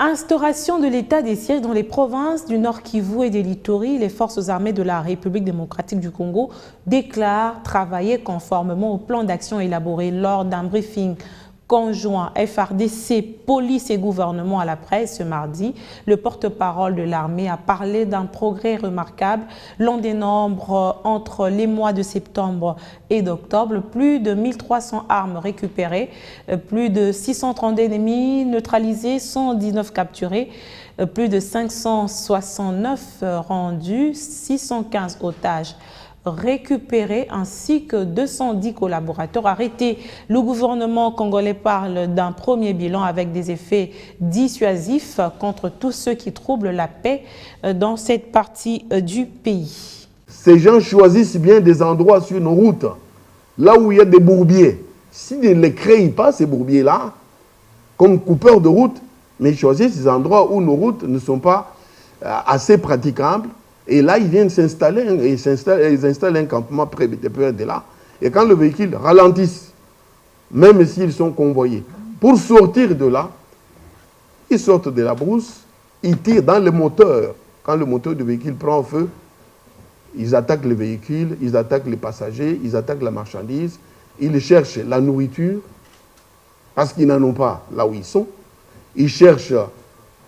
Instauration de l'état des sièges dans les provinces du Nord Kivu et de l'Ituri, les forces armées de la République démocratique du Congo déclarent travailler conformément au plan d'action élaboré lors d'un briefing conjoint FARDC, police et gouvernement à la presse ce mardi. Le porte-parole de l'armée a parlé d'un progrès remarquable l'un des nombres entre les mois de septembre et d'octobre. Plus de 1300 armes récupérées, plus de 630 ennemis neutralisés, 119 capturés, plus de 569 rendus, 615 otages récupérés ainsi que 210 collaborateurs arrêtés. Le gouvernement congolais parle d'un premier bilan avec des effets dissuasifs contre tous ceux qui troublent la paix dans cette partie du pays. Ces gens choisissent bien des endroits sur nos routes, là où il y a des bourbiers. S'ils ne les créent pas, ces bourbiers-là, comme coupeurs de route, mais ils choisissent ces endroits où nos routes ne sont pas assez praticables. Et là, ils viennent s'installer, ils installent un campement près de là. Et quand le véhicule ralentit, même s'ils sont convoyés, pour sortir de là, ils sortent de la brousse, ils tirent dans le moteur. Quand le moteur du véhicule prend feu, ils attaquent le véhicule, ils attaquent les passagers, ils attaquent la marchandise, ils cherchent la nourriture, parce qu'ils n'en ont pas là où ils sont. Ils cherchent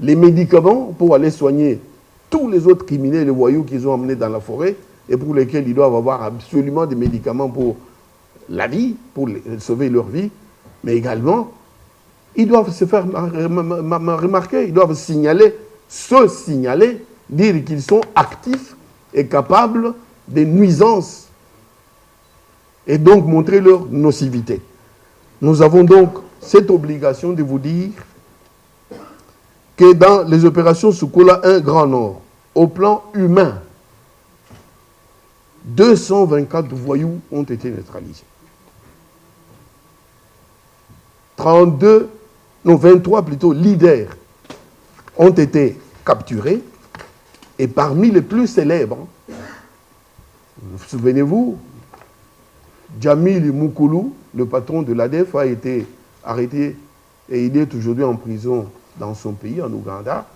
les médicaments pour aller soigner tous les autres criminels et les voyous qu'ils ont emmenés dans la forêt et pour lesquels ils doivent avoir absolument des médicaments pour la vie, pour sauver leur vie, mais également, ils doivent se faire remarquer, ils doivent se signaler, dire qu'ils sont actifs et capables des nuisances et donc montrer leur nocivité. Nous avons donc cette obligation de vous dire que dans les opérations Sokola 1 Grand Nord, au plan humain, 224 voyous ont été neutralisés. 23 plutôt leaders ont été capturés et parmi les plus célèbres, vous souvenez-vous, Djamil Moukoulou, le patron de l'ADF, a été arrêté et il est aujourd'hui en prison dans son pays, en Ouganda.